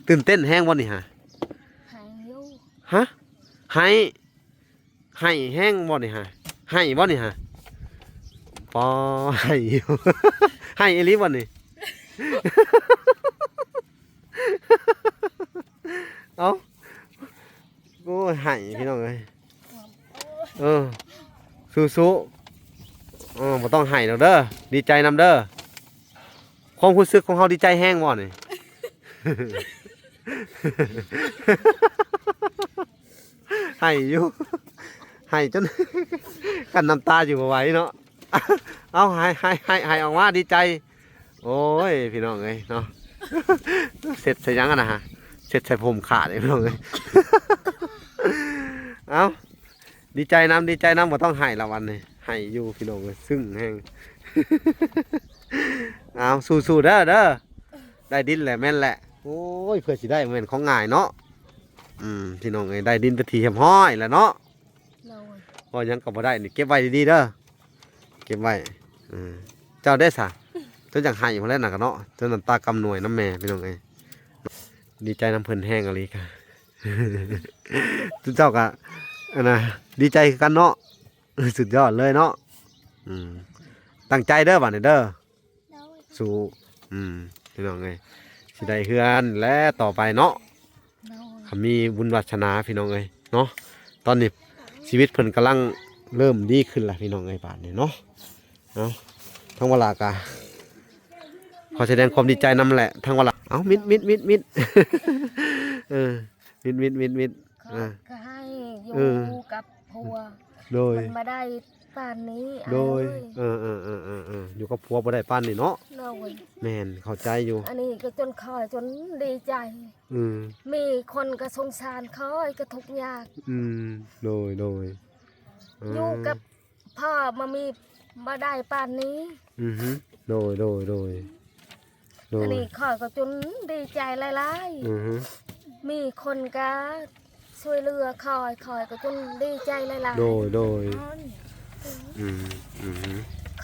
ตื่นเต้นแห้งบ่นี่ฮะหายอยู่ฮะให้แห้งบ่นี่ฮะให้บ่นี่ฮะปอให้อยู่ให้อีหลีบ่นี่เอ้าโอ้ยให้พี่น้องเอ้ยสู้ๆบ่ต้องให้ดอกเด้อดีใจนำเด้อความรู้สึกของเฮาดีใจแห้งบ่นี่ ให้อยู่ให้จน กันน้ำตาอยู่บ่ไหวเนาะ เอาให้ออกมาดีใจโอ้ยพี่น้องเอ้ยเนาะ เสร็จใส่ยังกันนะฮะเสร็จใส่ผมขาดเลยพี่น้องเอ้ย เอาดีใจน้ำบ่ต้องให้ละวันนี้ให้อยู่พี่น้องเอ้ยซึ่งแห้ง เอาสู้ๆเด้อได้ดินแหละแม่นแหละโอ้ยเพื่อสิได้แม่นของง่ายเนาะพี่น้องเอ้ยได้ดินไปทีเหี่ยมห้อยแล้วเนาะพอยังก็บ่ได้นี่เก็บไว้ดีๆเด้อเก็บไว้เจ้าได้ซะจนจังให้พุ่นแล้วน่ะก็เนาะจนน้ำตากำหน่วยน้ำแม่พี่น้องเอ้ยดีใจน้ำเพิ่นแห้งอะลีค่ะ ทุกเจ้าก็อันน่ะดีใจกันเนาะสุดยอดเลยเนาะตั้งใจเด้อบัดนี้เด้อสู้พี่น้องเอ้ยสิได้เฮือนและต่อไปเนาะมีบุญวาสนาพี่น้องเอ้ยเนาะตอนนี้ชีวิตเพิ่นกำลังเริ่มดีขึ้นละพี่น้องเอ้ยบาดนี้เนาะทั้งเวลากะขอแสดงความดีใจนำแหละทั้งเวลามิด มิดมิดมิดก็ให้อยู่กับผัวโดยมันมาได้ป่านนี้โดยอยู่กับผัวบ่ได้ปานนี่เนาะแม่นเข้าใจอยู่อันนี้ก็จนคอยจนดีใจมีคนก็สงสารคอยก็ทุกข์ยากโดยอยู่กับพ่อมาได้ป่านนี้โดยอันนี้คอยก็จนดีใจหลายๆมีคนก็ช่วยเหลือคอยก็จนดีใจหลายๆโดย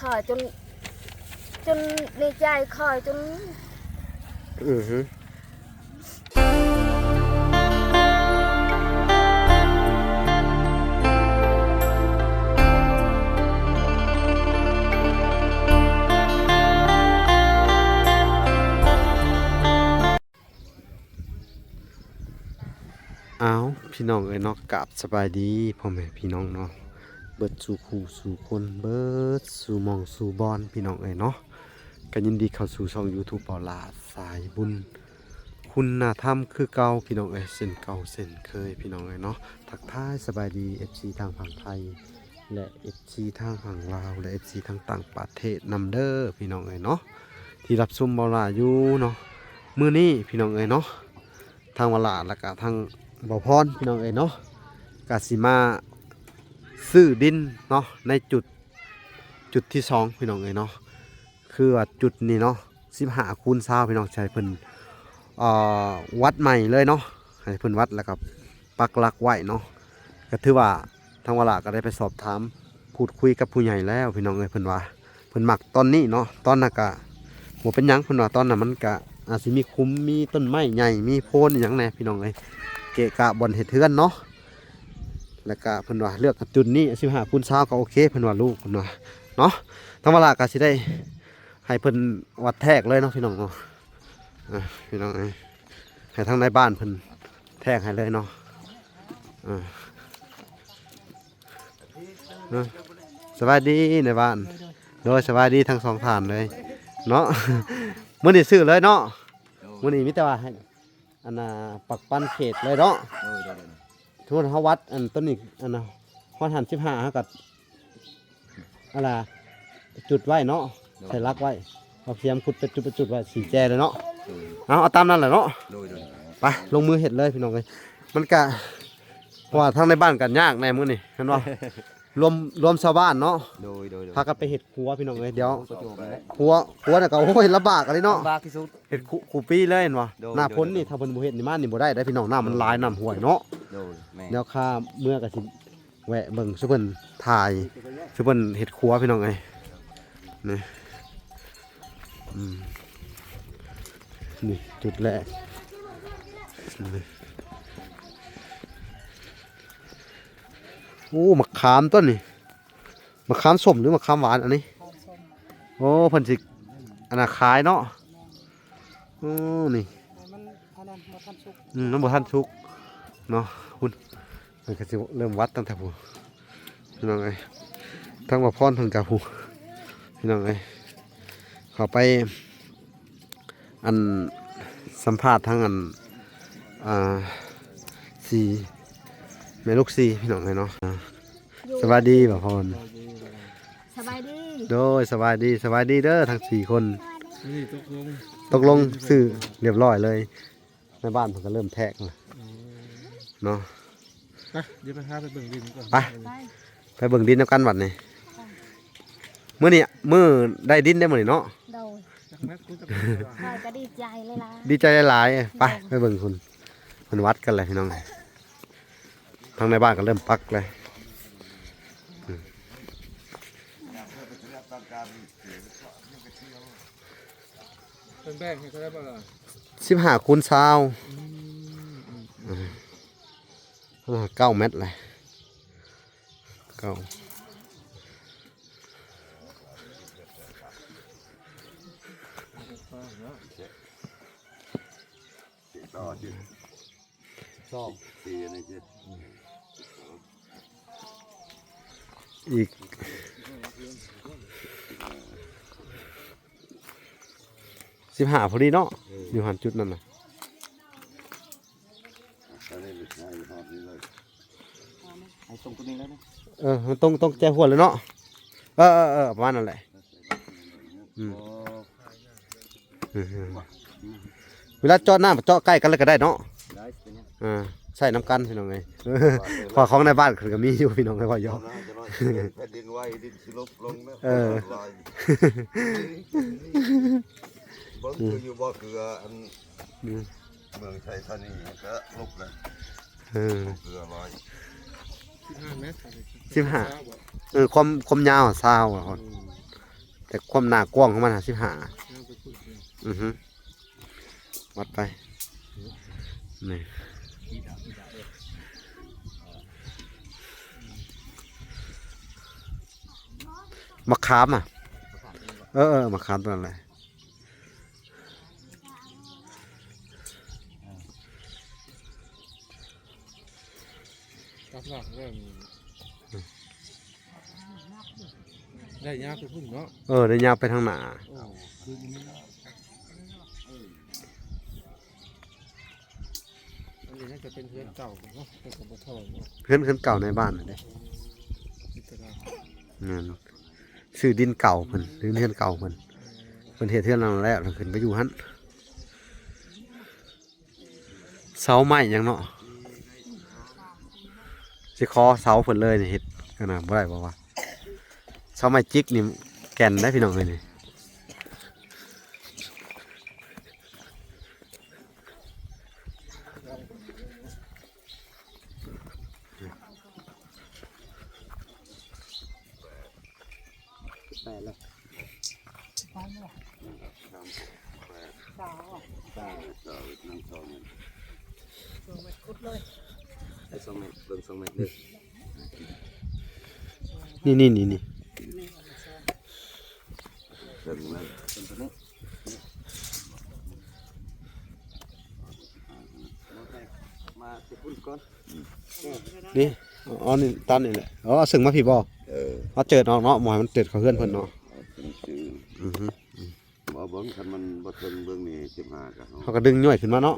คอยจนดีใจคอยจนพี่น้องเอ้ยเนาะกราบสบายดีพ่อแม่พี่น้องเนาะเบิดสู่คู่สู่คนเบิดสู่มองสู่บอนพี่น้องเอ้ยเนาะก็ยินดีเข้าสู่ช่อง YouTube เปาลาสายบุญคุณธรรมคือเก่าพี่น้องเอ้ยเส้นเก่าเส้นเคยพี่น้องเอ้ยเนาะทักทายสบายดี FC ทางฝั่งไทยและ FC ทางฝั่งลาวและ FC ทางต่างประเทศนำเด้อพี่น้องเอ้ยเนาะที่รับชมเปาลาอยู่เนาะมื้อนี้พี่น้องเอ้ยเนาะทางเปาลาแล้วก็ทางบ่พรพี่น้องเอ้ยเนาะกาสิมาซื้อดินเนาะในจุดที่2พี่น้องเอ้ยเนาะคือว่าจุดนี้เนาะ15 คูณ 20พี่น้องใช้เพิ่นวัดใหม่เลยเนาะให้เพิ่นวัดแล้วก็ปักหลักไว้เนาะก็ถือว่าทางวลาก็ได้ไปสอบถามพูดคุยกับผู้ใหญ่แล้วพี่น้องเอ้ยเพิ่นว่าเพิ่นมักตอนนี้เนาะตอนนั้นก็บ่เป็นหยังเพิ่นว่าตอนนั้นมันก็อาจสิมีคุ้มมีต้นไม้ใหญ่มีโพนหยังแน่พี่น้องเอ้ยเกะกะบอนเฮ็ดเทือนเนาะแล้วก็เพิ่นว่าเลือกจุดนี้15 คูณ 20ก็โอเคเพิ่นว่าลูกเพิ่นว่าเนาะทางเวลาก็สิได้ให้เพิ่นวัดแทกเลยเนาะพี่น้องเนาะพี่น้องให้ทางในบ้านเพิ่นแทกให้เลยเนาะสวัสดีในบ้านโดยสวัสดีทั้ง2ท่านเลยเนาะมื้อนี้ซื้อเลยเนาะมื้อนี้มีแต่ว่าให้อันน่ะปักปั้นเขตเลยเนาะทุกคนเฮาวัดอันต้นนี้อันน่ะฮอดหัน15เฮาก็อันน่ะจุดไว้เนาะใส่ลักไว้เอาเทียมขุดเป็นจุดไว้สีแจเลยเนาะเอาตามนั้นแหละเนาะไปลงมือเฮ็ดเลยพี่น้องเอ้ยมันก็ว่าทางในบ้านกันยากแน่มื้อนี้เห็นบ่ รวมชาวบ้านเนาะพากันไปเฮ็ดครัวพี่น้องเอ้ยเดี๋ยวครัวน่ะก็โอ้ยลำบากอะไรเนาะลำบากที่สุดเฮ็ดคูปีเลยเห็นบ่หน้าพ้นนี่ถ้าเพิ่นบ่เฮ็ดนี่มานี่บ่ได้พี่น้องน้ามันหลายน้ำห้วยเนาะเดี๋ยวข้าเมื่อก็สิแวะเบิ่งซุเพิ่นถ่ายซุเพิ่นเฮ็ดครัวพี่น้องเอ้ยนี่จุดแรก โอ้มะขามต้นนี่มะขามส้มหรือมะขามหวานอันนี้โอ้เพิ่นสิอันน่ะขายเนาะโอ้นี่มันบ่ทันสุกเนาะคุณมันก็สิเริ่มวัดตั้งแต่ผู้พี่น้องเอ้ยทั้งว่าพรทั้งกับผู้พี่น้องเอ้ยเข้าไปอันสัมภาษณ์ทั้งอันสี่แม่ลูกสี่พี่น้องเอ้ยเนาะสวัสดีบ่พร สบายดี โดยสบายดีเด้อทั้ง4คนนี่ตกลงซื้อเรียบร้อยเลยในบ้านเพิ่นก็เริ่มแทกแล้วเนาะ ไปเดี๋ยวไปหาไปเบิ่งดินก่อน ไปเบิ่งดินนำกันบัดนี้มื้อนี้มื้อได้ดินได้มื้อนี้เนาะ โดย จากนั้นกูจะ คอยก็ดีใจเลยล่ะ ดีใจหลายๆไปเบิ่งคุณเพิ่นวัดกันเลยพี่น้องทางในบ้านก็เริ่มปักเลย เป็นแบ่งให้เขาได้บ่ล่ะ 15คูณ20 9 เมตรเลย9อีก15พอดีเนาะอยู่หันจุดนั่นน่ะมันต้องแจ้หัวเลยเนาะประมาณนั้นแหละเวลาเจาะน้ำเจาะใกล้กันเลยก็ได้เนาะใส่น้ำกันพี่น้องไงพอของในบ้านคือก็มีอยู่พี่น้องไงว่ายอมแผ่นดินไหวดินสิลบลงนะบ่คืออยู่บ่คืออันเมืองไทยธานีก็ลบเลยคือ100 15 เมตร 15ความยาว20อ่ะคนแต่ความหนากว้างของมัน15วัดไปนี่มะขามอ่ะมะขามตัวนั้นแหละ รับหลักได้ยากไปพุ่นเนาะ ได้ยาวไปทางหน้า อันนี้น่าจะเป็นเพื่อนเก่าเนาะเป็นของบ่ทองเนาะ เพื่อนเก่าในบ้านน่ะเด้ พิจารณา นั่นซื้อดินเก่าเพิ่นหรือเฮือนเก่าเพิ่นเฮ็ดเฮือนหลังแล้วแล้วขึ้นไปอยู่หั่นเสาไม้หยังเนาะสิขอเสาเพิ่นเลยนี่เฮ็ดขนาดบ่ได้บ่ว่าเสาไม้จิกนี่แก่นได้พี่น้องเอ้ยนี่นี่ถึงนั้นมาสิพุ่นก่อน นี่นี่ตันนี่แหละสึงมาพี่บ่เอาเจิดออกเนาะหมอยมันเจิดเขาเฮือนเพิ่นเนาะบ่เบิ่งคันมันบ่ถึงเบิ่งนี่15ก็ เขาก็ดึงย่อยขึ้นมาเนาะ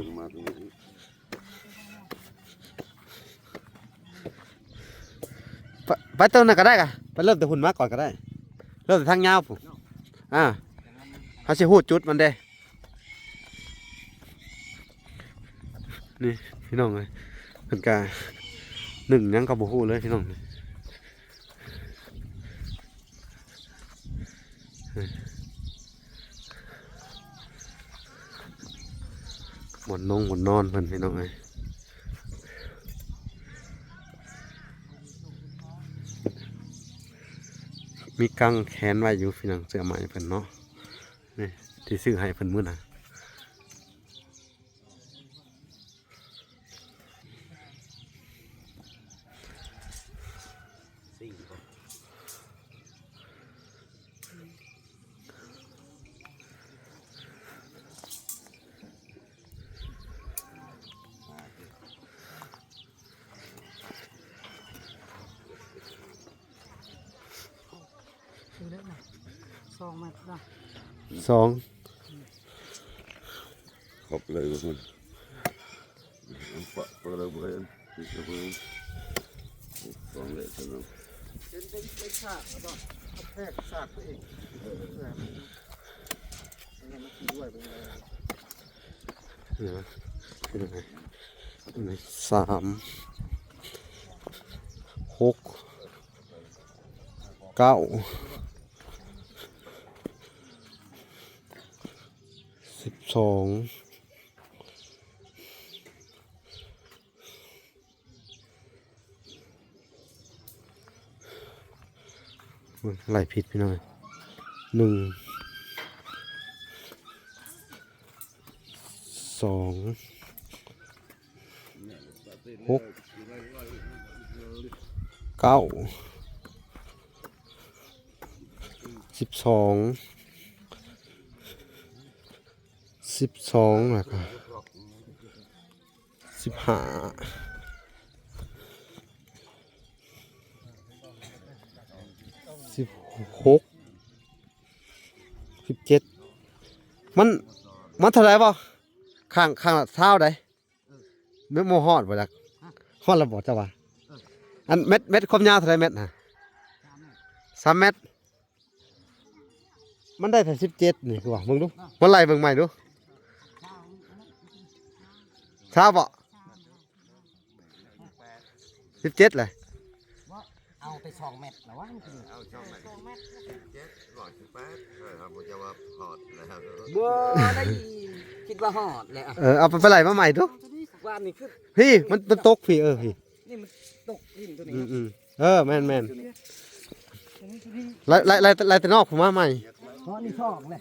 ไปเติมนั่นก็ได้กะไปเริ่มแต่หุ่นมาก่อนก็ได้เริ่มแต่ทางยาวพุ่นเขาสิฮู้จุดมันเด้นี่พี่น้องเอ้ยเพิ่นก็1ยังก็บ่ฮู้เลยพี่น้องหมดนอนเพิ่นพี่น้องเอ้ยมีกังแขนไว้อยู่พี่น้องเสื้อใหม่เพิ่นเนาะนี่ที่ซื้อให้เพิ่นมื้อน่ะ 2 เมตรเนาะ สอง ขอบเลยคุณปะปะเลยบ่ติดเลยสองเลยสนุก เป็นฉากแล้วก็เอาแทรกฉากไปอีกมันกินด้วยเป็นไง สามหกเก้า12ไหลผิดพี่หน่อย1 2 6 9 12 แล้วก็15 16 17มันเท่าไหร่บ่ข้างละเท่าใดแม่นบ่ฮอดบ่จักฮอดแล้วบ่จ้ะว่าอันเม็ดความยาวเท่าไหร่เม็ดน่ะ3 เม็ดมันได้แต่17นี่คือว่าเบิ่งดูมันไล่เบิ่งใหม่ดูเท่าบ่17เลย เอาไป2 เมตรแล้ววะ เอาช่องไหน718ครับผมจะว่าพอดแล้ว บ่ได้คิดว่าฮอดแล้ว เอาไปไล่มาใหม่ดู ว่านี่คือ พี่มันตกพี่พี่ นี่มันตกดินตัวนี้ แม่นไล่แต่นอกผมมาใหม่ เพราะนี่ช่องเลย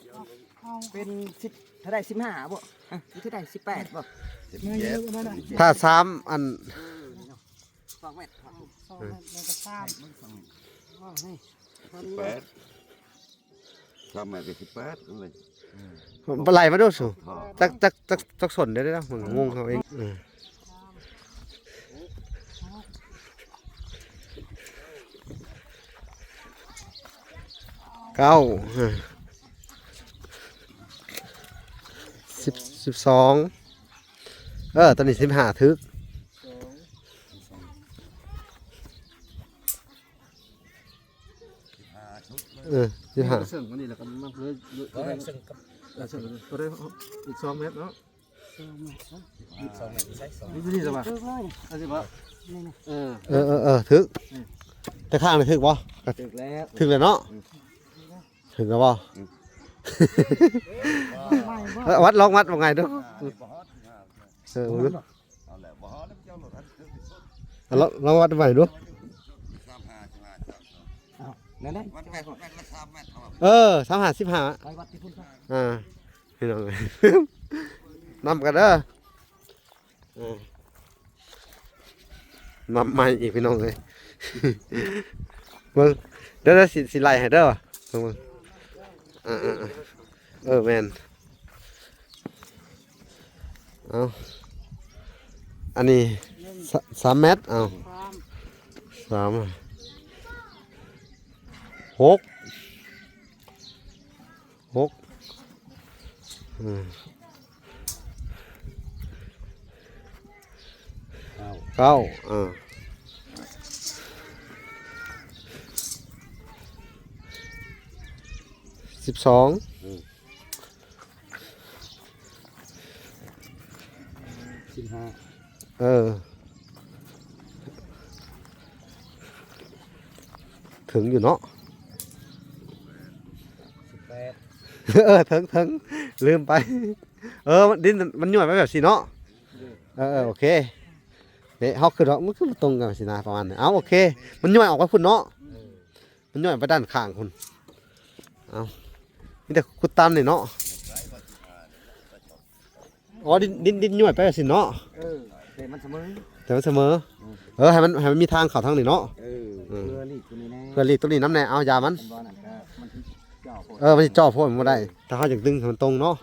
เป็น10เท่าใด15บ่อ่ะเท่าใด18บ่ ถ้า3อัน 2 เมตรครับ 2 เมตรแล้วก็3 อ๋อนี่ 8ทำมาเป็น18นั่นเลย ไล่มาดูสิจักสนได้แล้วมึงงงเขาเอง9 12ตอนนี้15ทึก15 เสื่อมกันนี่แหละกันมันเลยเสื่อมตัวได้อีก2 เมตรเนาะนี่จะมาเอาสิบ่ทึกแต่ข้างเลยทึกบ่ ถึกแล้ว ถึกเลยเนาะถึกแล้วบ่วัดลองวัดว่าไงดูลองวัดใหม่ดู นั่นได้ วัดแม่ของแม่ละ3 เมตร 35 ไปวัดที่พุ่นครับ พี่น้องเลยนำกันเด้อนำใหม่อีกพี่น้องเลยเบิ่งเดี๋ยวสิไล่ให้เด้อเบิ่งแม่นเอาอันนี้3 เมตรเอา3 6 9 12 ถึงอยู่เนาะถึงลืมไปดินมันหน่วยไปแบบสิเนาะโอเคเฮาคือเรามันคือตรงกันสินะประมาณนี้เอาโอเคมันหน่วยออกไปพุ่นเนาะมันหน่วยไปด้านข้างพุ่นเอานี่แต่ขุดตามนี่เนาะดินหน่วยไปแบบสิเนาะแต่มันเสมอ แต่มันเสมอให้มันมีทางเข้าทางนี่เนาะเพื่อหลีกตัวนี้แน่ เพื่อหลีกตัวนี้น้ำแน่เอายามัน บ่นั่นก็มันสิจ่อโพดมันจะจ่อโพดมันบ่ได้ถ้าเขาอยากดึงให้มันตรงเนาะ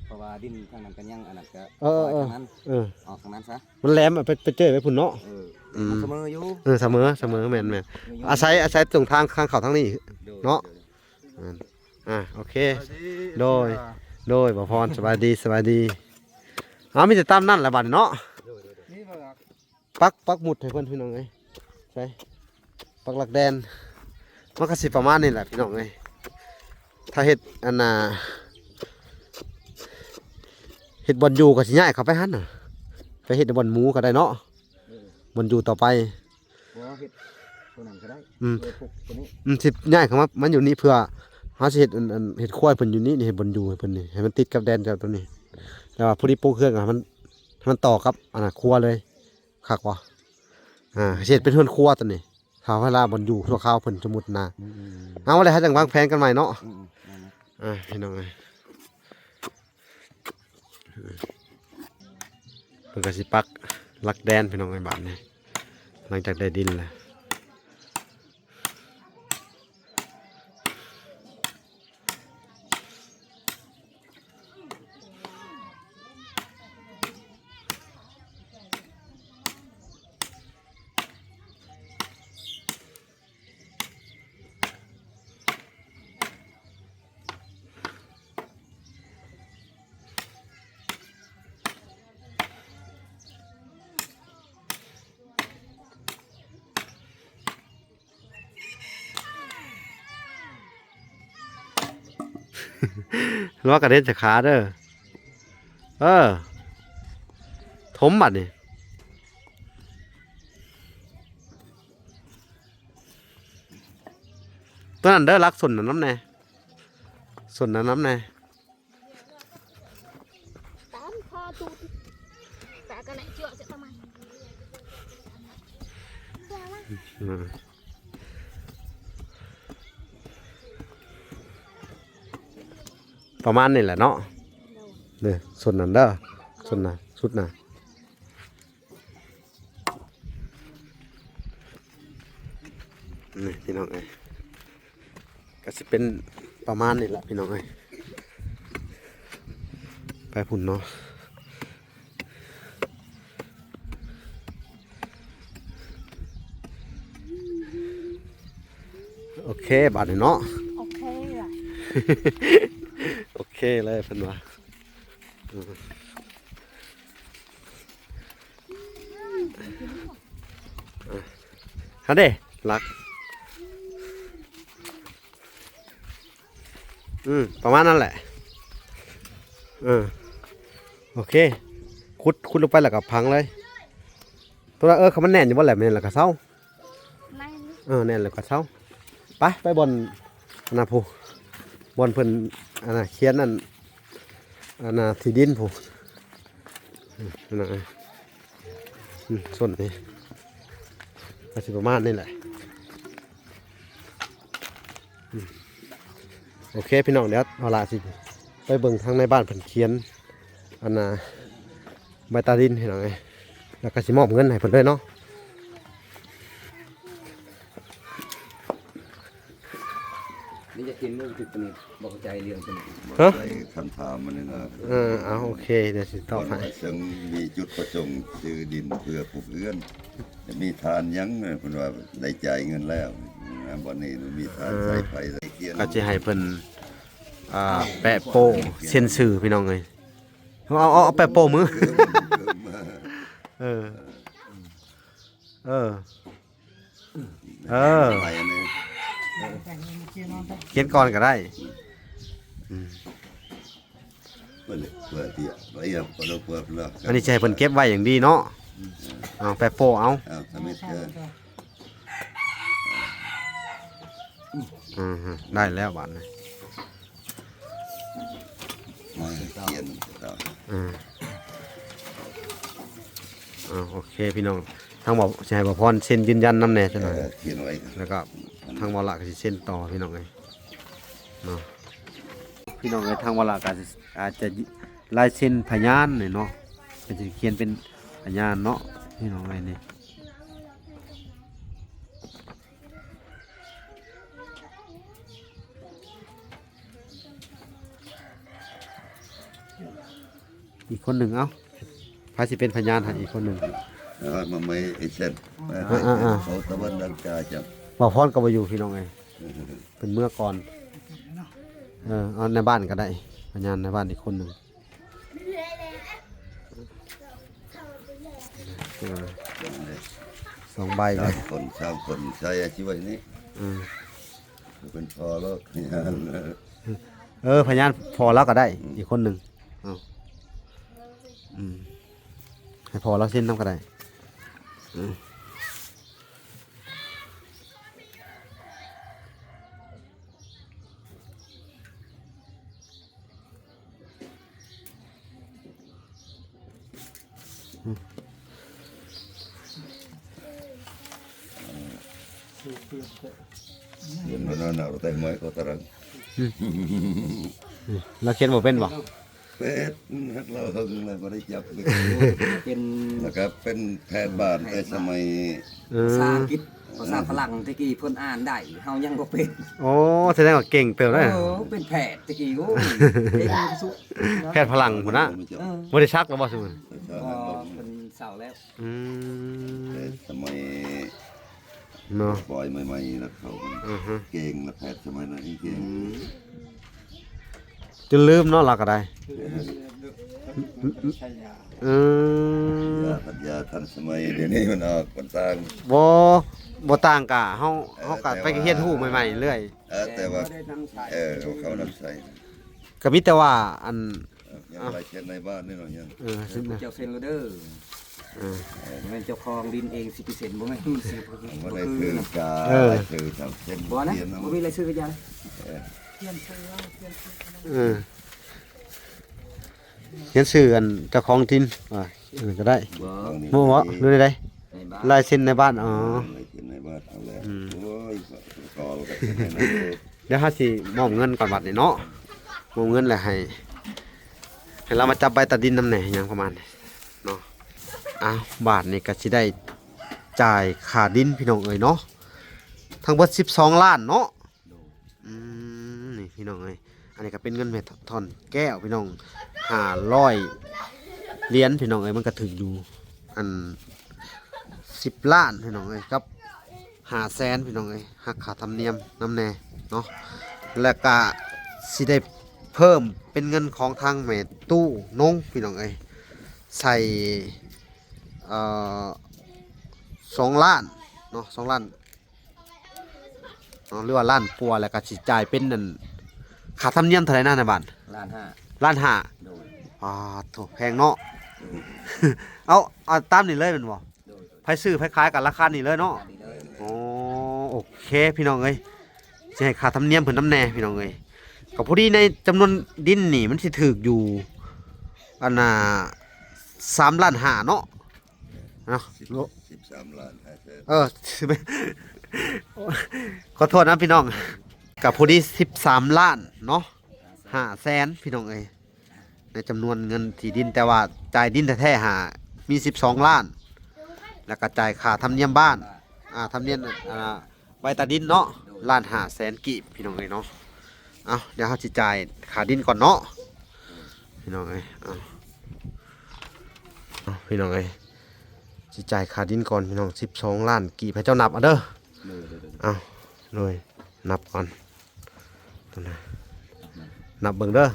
เพราะว่าดินทางนั้นกันยังอันนั้นก็ ทางนั้นออกทางนั้นซะ มันแหลมไปเจอไปพุ่นเนาะ มันเสมออยู่ เสมอแม่นอาศัยตรงทางข้างเขาทางนี้เนาะ โอเคโดยบ่พรสบายดีสบายดีมีแต่ตามนั่นแหละบัดเนาะ นี่บ่ ปักหมุดให้เพิ่นพี่น้องเอ้ยใช่ปักหลักแดนมันก็สิประมาณนี้แหละพี่น้องเอ้ยถ้าเฮ็ดอันน่ะเฮ็ดบ่อนอยู่ก็สิย้ายเข้าไปหั่นน่ะไปเฮ็ดบ่อนหมูก็ได้เนาะบ่อนอยู่ต่อไป บ่เฮ็ดตัวนั้นก็ได้ อืม เฮ็ดพวกตัวนี้ สิย้ายเข้ามามันอยู่นี่เพื่อเฮาสิเฮ็ดอันเฮ็ดครัวให้เพิ่นอยู่นี่เฮ็ดบ่อนอยู่ให้เพิ่นนี่ให้มันติดกับแดนจากตัวนี้แล้วว่าผู้ที่ปลูกเครื่องให้มันต่อกับอันน่ะครัวเลยคักบ่เฮ็ดเป็นเฮือนครัวตัวนี้ถ้าเวลาบ่อนอยู่ชั่วคราวเพิ่นสมมุตินะเอาเลยฮะจังวางแผนกันใหม่เนาะพี่น้องเอ้ยเพิ่นก็สิปักหลักแดนพี่น้องไอ้บ้านนี่หลังจากได้ดินแล้วล้อกระเด็นจากขาเด้อถมบัดนี่ตัวนั้นเด้อรักส่วนน้ำแน่ส่วนน้ำแน่ tám kho tụt cả cái này chưa sẽ tao mày ประมาณนี้แหละเนาะเนี่ยส่วนนั้นเด้อส่วนน่ะสุดน่ะนี่พี่น้องเอ้ยก็สิเป็นประมาณนี้แหละพี่น้องเอ้ยไปพุ่นเนาะโอเคบาดนี้เนาะ ok rồi โอเคเลยเพิ่นว่าฮะเด้รักประมาณนั้นแหละโอเคขุดลงไปแล้วก็พังเลยตัวเขามันแน่นอยู่บ่แหละแม่นแล้วก็เซา này แน่นแล้วก็เซาไปบนอันน่ะผู้บนเพิ่นอันน่ะเขียนนั่นอันน่ะที่ดินผู้อันน่ะส่วนนี้ก็สิประมาณนี้แหละโอเคพี่น้องเดี๋ยวเอาล่ะสิไปเบิ่งทางในบ้านเพิ่นเขียนอันน่ะใบตาดินให้หน่อยแล้วก็สิมอบเงินให้เพิ่นด้วยเนาะ นี่จะกินเรื่องติดตัวนี้บ่เข้าใจเรื่องตัวนี้ ฮะ ใส่คำถามมันนี่นะ เอาโอเคเดี๋ยวสิตอบให้ ซึ่งมีจุดประสงค์ซื้อดินเพื่อปลูกเอื้อนจะมีทานยังเพิ่นว่าได้จ่ายเงินแล้วบ่นี้มีทานใส่ไฟใส่เกียร์ ก็จะให้เพิ่นแปะโป้เซ็นชื่อพี่น้องเอ้ยเอาแปะโป้มือเออไปอันนี้ เขียนก่อนก็ได้ เปิดเตี้ยไปอ่ะเปิดแล้ว อันนี้จะให้เพิ่นเก็บไว้อย่างดีเนาะเอาแปะโป้เอา สมิธเกิน ได้แล้วบาดนี้ มาเขียน โอเคพี่น้องทางบอกจะให้บ่พรเซ็นยืนยันนำแน่จังหน่อย เขียนไว้ แล้วก็ทางวาระก็สิเซ็นต่อพี่น้องเอ้ยเนาะพี่น้องเอ้ยทางวาระก็อาจจะลายเซ็นพยานนี่เนาะก็จะเขียนเป็นพยานเนาะพี่น้องเอ้ยนี่อีกคนหนึ่งเอ้าพาสิเป็นพยานให้อีกคนหนึ่ง มาไม่ไอ้เช่นเขาตะวันดังกาจับ บ่พรก็บ่อยู่พี่น้องเอ้ยเป็นเมื่อก่อน เอาในบ้านก็ได้พยานในบ้านอีกคนหนึ่งสองใบเลย คนสามคนใช้ชีวิตนี้เป็นพอแล้ว พยานพอแล้วก็ได้อีกคนหนึ่งเอาให้พอแล้วเส้นน้ำก็ได้เงินมันน่าเราแต่ไม่ก็ตรัง แล้วเขียนบ่เป็นบ่ เป็ดเราเฮงเลยไม่ได้จับเลย เป็น นะครับเป็นแพทย์บ้านในสมัย ภาษาอังกฤษภาษาฝรั่งตะกี้เพิ่นอ่านได้เฮายังบ่เป็น โอ้แสดงว่าเก่งเติบได้ เป็นแพทย์ตะกี้โอ้ยเก่งสุด แพทย์พลังพุ่นนะ เออ บ่ได้ชักแล้วบ่ซุมื้อ พอเป็นเสาแล้ว สมัย เนาะ ปล่อยใหม่ๆแล้วเขาเก่งนะแพทย์สมัยนั้นเก่ง จนลืมเนาะเราก็ได้ยาปัญญาทันสมัยเดี๋ยวนี้มันออกมันต่าง บ่ต่างกะเฮาก็ไปเฮ็ดฮู้ใหม่ๆเรื่อย แต่ว่าเขานำใส่ ก็มีแต่ว่าอัน ยังไรเช่นในบ้านนี่หน่อยยัง เจ้าเซ็นโรเดอร์แม่นเจ้าของดินเอง10%บ่แม่นซื้อ ไม่ได้ถือกาถือทำเช่น บ่นะบ่มีอะไรซื้อกันยัง เขียนชื่ออันเจ้าของทินว่าก็ได้ บ่ บ่หรือได้ ในบ้าน ลายเซ็นในบ้านอ๋อ เช่นในบ้านเอาแล้วโอ้ยกอลกัน เดี๋ยวเฮาสิมอบเงินก่อนบัดนี้เนาะมอบเงินแล้วให้เรามาจับใบตัดดินนำแหน่หยังประมาณนี้เนาะอ้าวบาทนี่ก็สิได้จ่ายค่าดินพี่น้องเอ้ยเนาะทั้งเบิด12ล้านเนาะนี่พี่น้องเอ้ยอันนี้ก็เป็นเงินเม็ดทอนแก้วพี่น้อง500เหรียญพี่น้องเอ้ยมันก็ถึงอยู่อัน10ล้านพี่น้องเอ้ยกับ500,000พี่น้องเอ้ยหักค่าธรรมเนียมนำแน่เนาะแล้วก็สิได้เพิ่มเป็นเงินของทางแม่ตู้นงพี่น้องเอ้ยใส่2ล้านเนาะ2ล้านหรือว่าล้านปัวแล้วก็สิจ่ายเป็นนั่นค่าธรรมเนียมเท่าไหร่นะในบ้าน ล้านห้า ล้านห้า โดย โถแพงเนาะ เอาตามนี่เลยแมันบ่ไผซื้อไผขายกันราคานี่เลยเนาะโอ้โอเคพี่น้องเอ้ยสิให้ค่าธรรมเนียมเพิ่นนำแน่พี่น้องเอ้ยก็พอดีในจำนวนดินนี่มันสิถูกอยู่อันน่ะ3ล้านห้าเนาะเนาะ 13 ล้านขอโทษนะพี่น้องกับพอดี13ล้านเนาะ500,000พี่น้องเอ้ยในจำนวนเงินที่ดินแต่ว่าจ่ายดินแท้ๆมี12ล้านแล้วก็จ่ายค่าธรรมเนียมบ้านธรรมเนียมใบตาดินเนาะ1,500,000กีบพี่น้องเอ้ยเนาะเอาเดี๋ยวเฮาสิจ่ายค่าดินก่อนเนาะพี่น้องเอ้ยเอาพี่น้องเอ้ยสิจ่ายค่าดินก่อนพี่น้อง12ล้านกีบให้เจ้านับเอาเด้อเอาเลยนับก่อนตัวนะนับเบิ่งเด้อ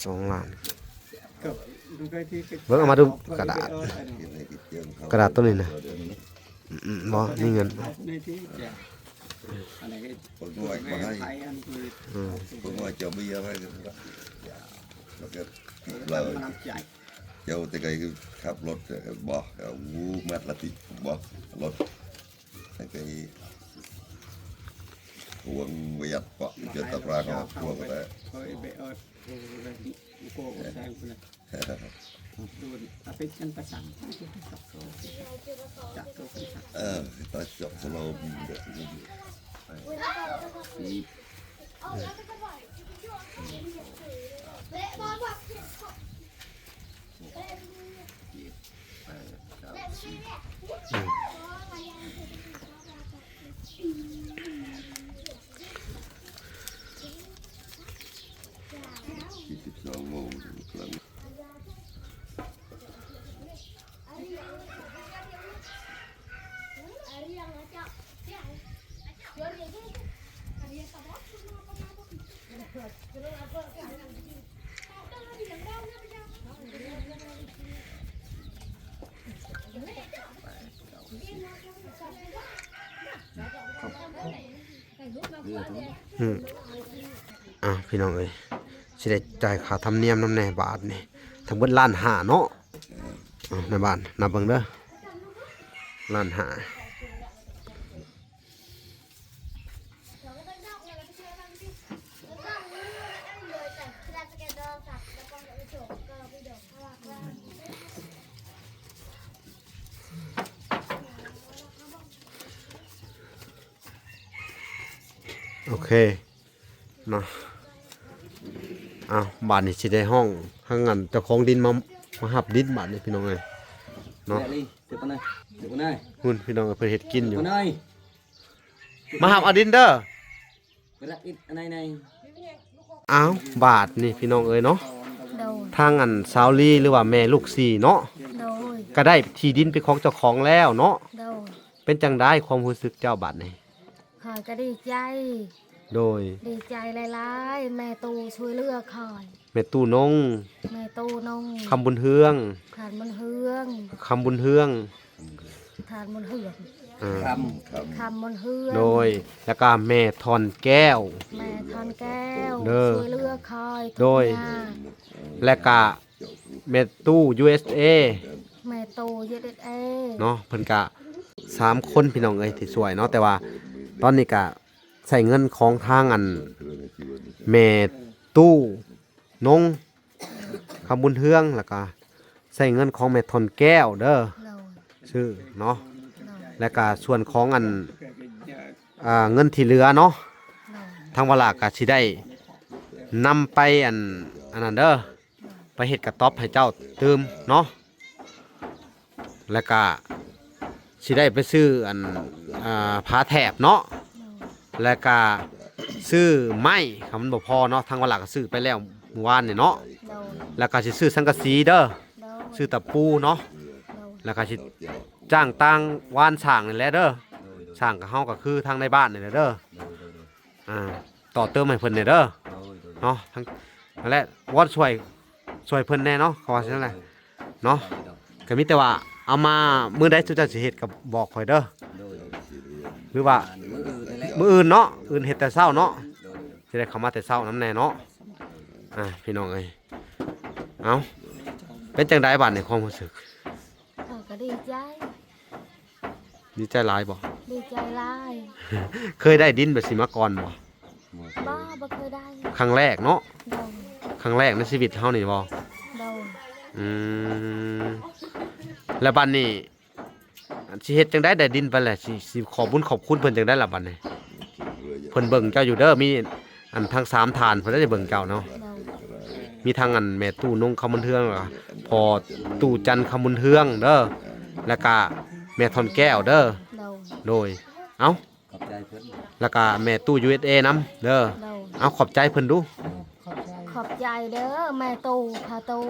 12ล้านเบิ่งเอามาดูกระดาษตัวนี้นะบ่นี่เงิน คนรวยมาให้คนรวยเจ้าเบี้ยให้แล้วก็เราเจ้าแต่ไกคือขับรถบอกวูมัดละติบอกรถแต่ไกทวงประหยัดปะจนตะปรางทวงไปแล้วตาจบสโลม12 โมงครั้ง พี่น้องเอ้ยสิได้จ่ายค่าธรรมเนียมนำแน่บาทนี่ทั้งเบิด1,500,000เนาะในบ้านนับเบิ่งเด้อ1,500,000โอเคเนาะบาทนี่สิได้ห้องข้างงั้นเจ้าของดินมาหับดินบาทนี่พี่น้องเอ้ยเนาะ เดี๋ยวคนไหน หุ่นพี่น้องเพิ่นเฮ็ดกินอยู่ คนไหน มาหับเอาดินเด้อ เวลาอิดอันไหน บาทนี่พี่น้องเอ้ยเนาะ โดย ทางอันสาวลีหรือว่าแม่ลูกสี่เนาะ โดย ก็ได้ที่ดินเป็นของเจ้าของแล้วเนาะ โดย เป็นจังได้ความรู้สึกเจ้าบาทนี่ คอยก็ดีใจ โดย ดีใจหลายๆแม่ตูช่วยเหลือคอย แม่ตู้นง แม่ตูนง คำบุญเฮือง ทานมันเฮือง คำบุญเฮือง ทานมันเฮือง อ่า คำมันเฮือง โดยแล้วก็แม่ทอนแก้ว แม่ทานแก้ว เด้อ ช่วยเหลือคอยทุก โดย อย่าง และก็แม่ตู้ USA แม่ตูยึดเอ เนาะเพิ่นก็3คนพี่น้องเอ้ยที่สวยเนาะแต่ว่าตอนนี้ก็ใส่เงินของทางอันแม่ตู้นงคำบุญเฮืองแล้วก็ใส่เงินของแม่ทอนแก้วเด้อ เรา ชื่อเนาะ เรา แล้วก็ส่วนของอันเงินที่เหลือเนาะ เรา ทางเวลาก็สิได้นำไปอันนั้นเด้อไปเฮ็ดกระต๊อบให้เจ้าตื่มเนาะแล้วก็สิได้ไปซื้ออันผ้าแถบเนาะแล้วก็ซื้อไม้คำมันบ่พอเนาะทางเวลาก็ซื้อไปแล้วเมื่อวานนี่เนาะ เรา แล้วก็สิซื้อสังกะสีเด้อ เรา ซื้อตะปูเนาะ เรา แล้วก็สิจ้างต่างวานสร้างนี่แหละเด้อสร้างกับเฮาก็คือทางในบ้านนี่แหละเด้อต่อเติมให้เพิ่นนี่เด้อเนาะทั้งนั่นแหละวอนช่วยเพิ่นแน่เนาะเขาว่าซั่นแหละเนาะก็มีแต่ว่าเอามามื้อใดสุดจะสิเฮ็ดก็บอกข่อยเด้อหรือว่ามื้ออื่นเนาะอื่นเฮ็ดแต่เช้าเนาะสิได้เข้ามาแต่เช้านำแน่เนาะพี่น้องเอ้ยเอาเป็นจังไดบัดในความรู้สึก เราก็ดีใจ ดีใจหลายบ่ ดีใจหลาย เคยได้ดินแบบสิมาก่อนบ่ บ่เคยได้ ครั้งแรกเนาะ เรา ครั้งแรกในชีวิตเฮานี่บ่ เรา อืมแล้วบัดนี้สิเฮ็ดจังได๋ได้ดินไปแหละสิขอบุญขอบคุณเพิ่นจังได๋ล่ะบัดนี้เพิ่นเบิ่งเจ้าอยู่เด้อมีอันทั้ง3ฐานเพิ่นได้เบิ่งเจ้าเนาะ เรา มีทั้งอันแม่ตู้นงคำบุญเทืองแล้วก็พอตู้จันคำบุญเทืองเด้อแล้วก็แม่ทอนแก้วเด้อ เรา โดยเอ้า ขอบใจเพื่อน แล้วก็แม่ตู้ USA นำเด้อ เรา เอาขอบใจเพิ่นดู ขอบใจเด้อแม่ตูพาตู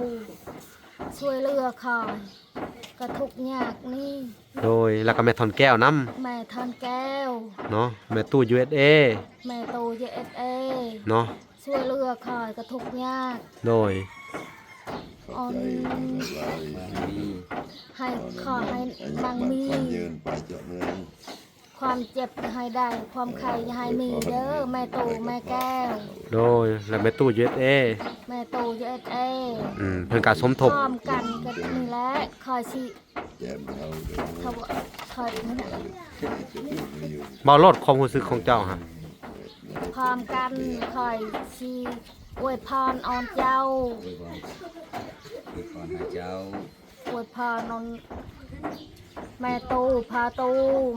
ช่วยเหลือคอยก็ทุกข์ยากนี่ โดยแล้วก็แม่ทอนแก้วนํ แม่ทานแก้ว เนาะแม่ตู้ USA แม่ตูเยเอ เนาะ ช่วยเหลือคอยก็ทุกข์ยาก โดย อ่อนให้ขอให้บางมี ยืนไปเจาะเมือง ความเจ็บอย่าให้ได้ ความไข้อย่าให้มีเด้อแม่ตูแม่แก้ว โดยแล้วแม่ตู้ USA แม่ตูเยเอ เพิ่นก็สมทบ พร้อมกันก็นี่แหละคอยสิ แจมเขา เขาคอยนั่นน่ะ เบาลดความรู้สึกของเจ้าฮะ พร้อมกันคอยสิอวยพรออนเจ้า ก่อนหาเจ้า อวยพรนนแม่ตูพาตู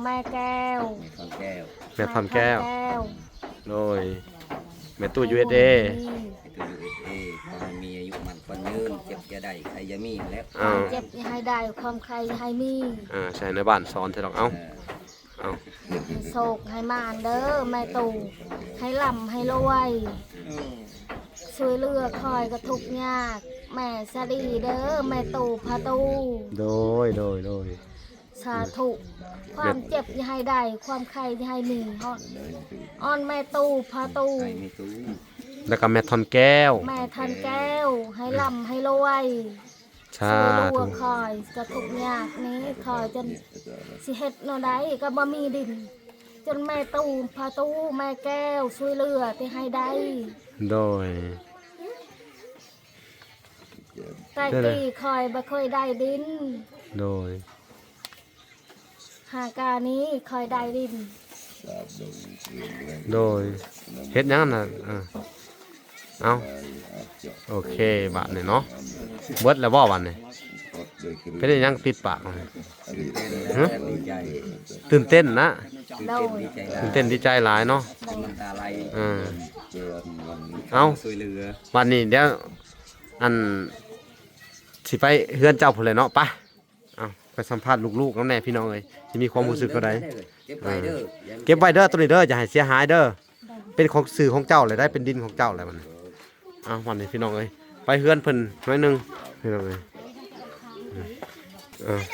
แม่แก้ว ทองแก้ว แม่ทอนแก้ว แก้ว โดยแม่ตู้ USA ไอ้ตัว USA ขอให้มีอายุมันคนยืนเจ็บจะได้ใครจะมีแล้ว เอา เจ็บอย่าให้ได้ความใครอย่าให้มี ใช่ในบ้านสอนเถอะดอกเอา โศกให้มานเด้อแม่ตูให้ลำให้รวย ช่วยเหลือคอยกระทุกข์ยากแม่สะดีเด้อแม่ตูพาตู โดย สาธุความเจ็บอย่าให้ได้ความใครอย่าให้มีอ้อนแม่ตูพาตู ใครไม่ตู้ แล้วก็แม่ทอนแก้ว แม่ทันแก้วให้ลำให้รวย สา ช่วยเหลื ธุ อคอยกระทุกข์ยากนี้คอยจนสิเฮ็ดโนได้ก็บ่มีดิน จนแม่ตู่พาตู้แม่แก้วช่วยเหลือที่ให้ได้ โดย แต่กี้คอยบ่เคยได้ดิน โดย หากานี้คอยได้ดิน โดยเฮ็ดหยังน่ะเอาโอเคบาดนี่เนาะเบิดแล้วบ่บัดนี่เป็นหยังติดปากฮะ ดีใจ ตื่นเต้นนะ โดย ตื่นเต้นดีใจหลายเนาะ น้ำตาไหล เอา ช่วยเหลือ วันนี้เดี๋ยวอันสิไปเฮือนเจ้าพุ่นเลยเนาะไปเอาไปสัมภาษณ์ลูกๆน้ำแน่พี่น้องเอ้ยสิมีความรู้สึกก็ได้ เก็บไว้เด้อ เก็บไว้เด้อตัวนี้เด้ออย่าให้เสียหายเด้อเป็นของสื่อของเจ้าเลยได้เป็นดินของเจ้าเลยมันเอาวันนี้พี่น้องเอ้ยไปเฮือนเพิ่นหน่อยหนึงพี่น้องเอ้ย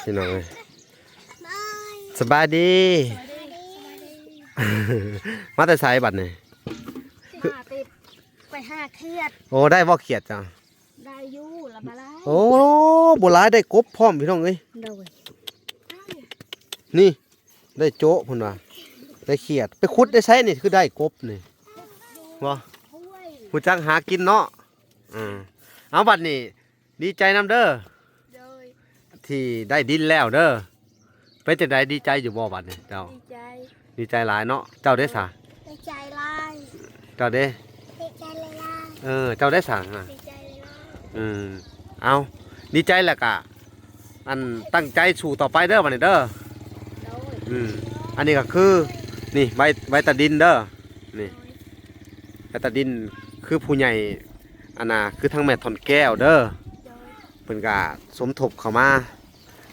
พี่น้องเอ้ยสบายดี มาแต่ไสบัดนี่ หาติดไปหาเครียด โอ้ได้บ่เขียดจ้ะ ได้อยู่ละมาแล้ว โอ้บ่หลายได้กบพร้อมพี่น้องเอ้ย โดย นี่ได้โจ๊ะพุ่นว่าได้เขียดไปขุดได้ใช้นี่คือได้กบนี่บ่ ห้วย ผู้จักหากินเนาะเอาบัดนี้ดีใจนำเด้อ โดย ที่ได้ดินแล้วเด้อไปจังไดดีใจอยู่บ่บัดนี้เจ้า ดีใจ ดีใจหลายเนาะเจ้าได้สา ดีใจลาย เจ้าได้ ดีใจเลยลาย เจ้าได้สา ดีใจเลยลาย เอาดีใจแหละกะอันตั้งใจสู่ต่อไปเด้อบัดนี้เด้อ โดย อันนี้ก็คือนี่ใบตะดินเด้อนี่ใบตะดินคือผู้ใหญ่อันน่ะคือทั้งแม่ทอนแก้วเด้อ โดย เพิ่นก็สมทบเข้ามา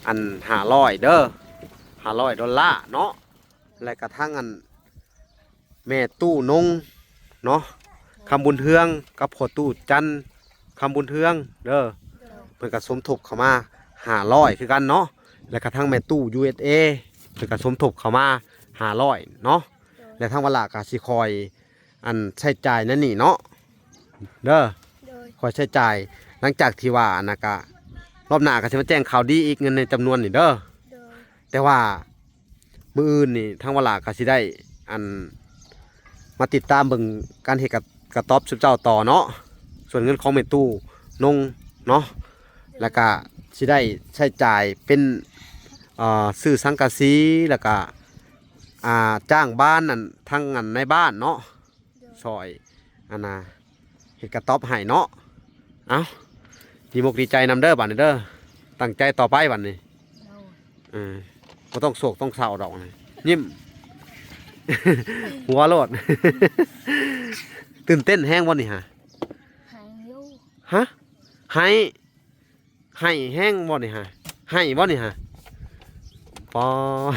อัน500เด้อ$500เนาะและกระทั่งอันแม่ตู้นงเนาะคำบุญเทืองกับพ่อตู้จันคำบุญเทืองเด้อเพิ่นก็สมทบเข้ามา500คือกันเนาะและกระทั่งแม่ตู้ USA เพิ่นก็สมทบเข้ามา500เนาะและทางวลาก็สิคอยอันใช้จ่ายนั่นนี่เนาะเด้อ โดย คอยใช้จ่ายหลังจากที่ว่านะกะรอบหน้าก็จะมาแจ้งข่าวดีอีกเงินในจำนวนนี่เด้อ โดย แต่ว่ามื้ออื่นนี่ทางเวลาก็สิได้อันมาติดตามเบิ่งการเฮ็ดกับกระต๊อบสุเจ้าต่อเนาะส่วนเงินของแม่ตู้นงเนาะแล้วก็สิได้ใช้จ่ายเป็นซื้อสังกะสีแล้วก็จ้างบ้านนั่นทั้งอันในบ้านเนาะซอยอันน่ะเฮ็ดกระต๊อบให้เนาะเอ้าดีมกดีใจนำเด้อบัดนี้เด้อตั้งใจต่อไปบัดนี้ โดย บ่ต้องโศกต้องเศร้าดอกนะยิ้ม หัวโลด ตื่นเต้นแห้งบ่นี่ฮะ หายอยู่ ฮะให้แห้งบ่นี่ฮะให้บ่นี่ฮะปอ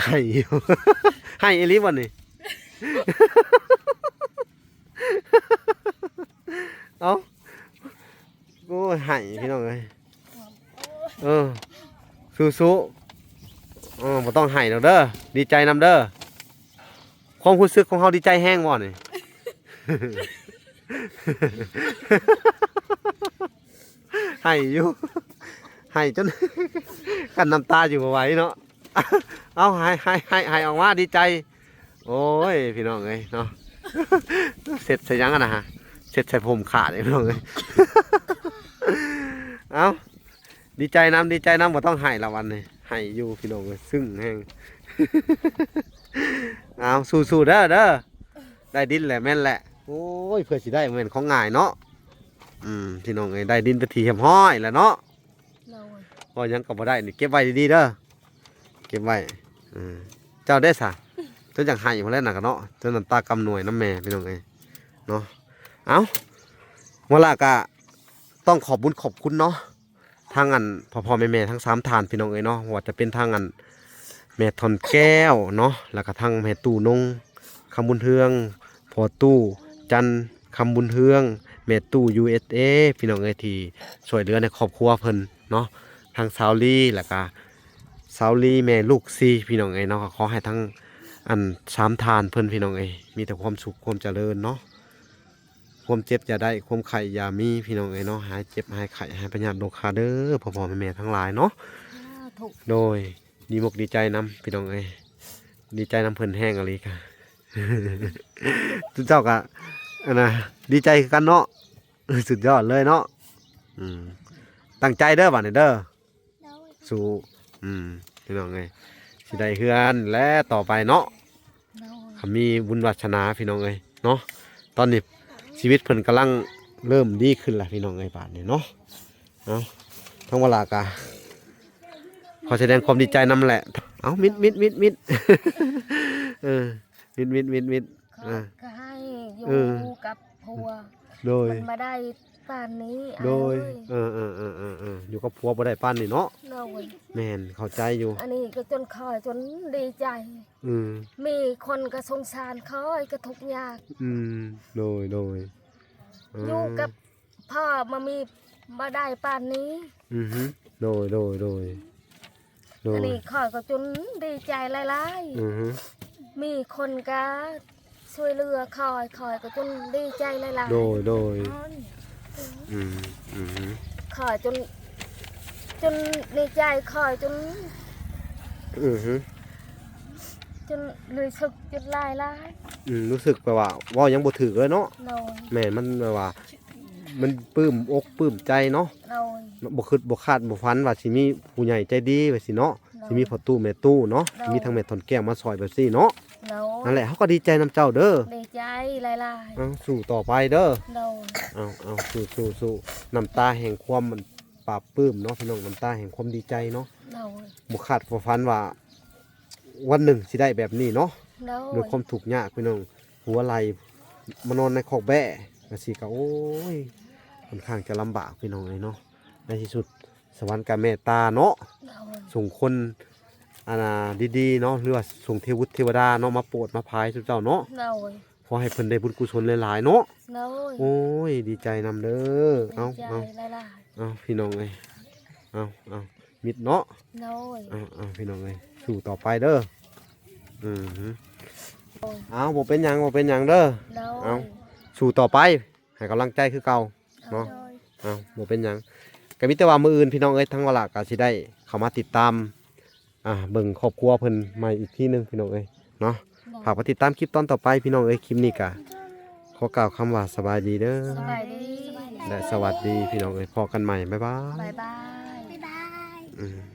ให้อยู่ ให้อีหลีบ่นี่ เอ้าโอ้ยให้พี่น้องเอ้ยสู้ๆบ่ต้องให้ดอกเด้อดีใจนำเด้อความรู้สึกของเฮาดีใจแห้งบ่นี่ ให้อยู่ให้จน กันน้ำตาอยู่บ่ไหวเนาะ เอาให้ออกมาดีใจ โอ้ยพี่น้องเอ้ยเนาะ เสร็จใส่ยังกันนะฮะเสร็จใส่ผมขาดเลยพี่น้องเอ้ย เอาดีใจน้ำบ่ต้องให้ละวันนี่ให้อยู่พี่น้องเอ้ยซึ่งแห้ง เอาสู้ๆเด้อได้ดินแหละแม่นแหละโอ้ยเพื่อสิได้แม่นของง่ายเนาะพี่น้องเอ้ยได้ดินไปทีเหียมห้อยแล้วเนาะ โดย พอยังก็บ่ได้นี่เก็บไว้ดีๆเด้อเก็บไว้เจ้าได้ซะจนอยากให้พุ่นแล้วน่ะก็เนาะจนน้ำตากำหน่วยน้ำแม่พี่น้องเอ้ยเนาะเอาเวลาก็ต้องขอบบุญขอบคุณเนาะทางอันพ่อๆแม่ๆทั้ง3ท่านพี่น้องเอ้ยเนาะว่าจะเป็นทางอันแม่ทอนแก้วเนาะแล้วก็ทางแม่ตู้นงคำบุญเทืองพ่อตู้จันคำบุญเทืองแม่ตู้ USA พี่น้องเอ้ยที่ช่วยเหลือในครอบครัวเพิ่นเนาะทางสาวลีแล้วก็สาวลีแม่ลูกซีพี่น้องเอ้ยเนาะขอให้ทั้งอัน3ทานเพิ่นพี่น้องเอ้ยมีแต่ความสุขความเจริญเนาะความเจ็บอย่าได้ความไข้อย่ามีพี่น้องเอ้ยเนาะหายเจ็บหายไข้หายปัญญาโรคาเด้อพ่อๆแม่ๆทั้งหลายเนาะ ถูก โดยดีมกดีใจนำพี่น้องเอ้ยดีใจนำเพิ่นแห้งอะไรค่ะ ทุกเจ้าก็อันน่ะดีใจคือกันเนาะสุดยอดเลยเนาะตั้งใจเด้อบัดนี้เด้อ โดย สู้พี่น้องเอ้ยสิได้เฮือนและต่อไปเนาะ โดย เขามีบุญวาสนาพี่น้องเอ้ยเนาะตอนนี้ชีวิตเพิ่นกำลังเริ่มดีขึ้นละพี่น้องเอ้ยบาดนี้เนาะเอาทั้งเวลากะขอแสดงความดีใจนำแหละเอามิด เออมิด เขาก็ให้อยู่ เออ กับผัว โดย มันมาได้ป่านนี้ โดย อ้า อยู่กับผัวบ่ได้ปานนี่เนาะ โดย แม่นเข้าใจอยู่ อันนี้ก็จนคอยจนดีใจ อืม มีคนก็สงสารคอยก็ทุกข์ยาก โดยอยู่กับพ่อมามีมาได้ป่านนี้ อือฮึโดย อันนี้คอยก็จนดีใจหลาย อือฮึ ๆมีคนก็ช่วยเหลือคอยก็จนดีใจหลายๆ โดย อ๋อ อืม คอยจนดีใจคอยจน อือฮึ เลยสึกจนลาย รู้สึกแบบว่าเว่ายังบ่ถือเลยเนาะ โดย แม่นมันแบบว่า มันปลื้มอกปลื้มใจเนาะ โดย บ่คิดบ่คาดบ่ฝันว่าสิมีผู้ใหญ่ใจดีว่าสิเนาะสิมีพ่อตู้แม่ตู้เนาะสิมีทั้งแม่ทนแก้วมาซอยแบบซี่เนาะ โดย นั่นแหละเขาก็ดีใจนํเจ้าเด้อ ดีใจหลาย เอาสู้ต่อไปเด้อ ๆโดย เอาสู้น้ำตาแห่งความมันปราบปลื้มเนาะพี่น้องน้ำตาแห่งความดีใจเนาะ โดย บ่คาดบ่ฝันว่าวันหนึ่งสิได้แบบนี้เนาะ โด ด้วย ย ความทุกข์ยากพี่น้องหัวไหลมานอนในคอกแบะก็สิก็โอ้ยค่อนข้างจะลำบากพี่น้องเลยเนาะในที่สุดสวรรค์กับเมตตาเนาะ โดย ส่งคนดีๆเนาะหรือว่าส่งเทวดาเนาะมาโปรดมาพายทุกเจ้าเนาะ โดย ขอให้เพิ่นได้บุญกุศลหลายๆเนาะ โดย โอ้ยดีใจนำเด้อ ดี เอา ใจ เอา หลาย เอาพี่น้องเอ้ยเอามิดเนาะ ๆโดย เอาพี่น้องเอ้ยสู้ต่อไปเด้อเอาบ่เป็นหยังเด้อ โด เอา ย สู้ต่อไปให้กำลังใจคือเก่า เนาะ โดย บ่เป็นหยังก็มีแต่ว่ามื้ออื่นพี่น้องเอ้ยทั้งว่าละก็สิได้เข้ามาติดตามเบิ่งครอบครัวเพิ่นใหม่อีกทีหนึงพี่น้องเอ้ยเนาะฝากมาติดตามคลิปตอนต่อไปพี่น้องเอ้ยคลิปนี้ก็ขอกล่าวคำว่าสบายดีเด้อ สบายดี และสวัสดีพี่น้องเอ้ยพอกันใหม่บ๊ายบาย บ๊ายบาย อืม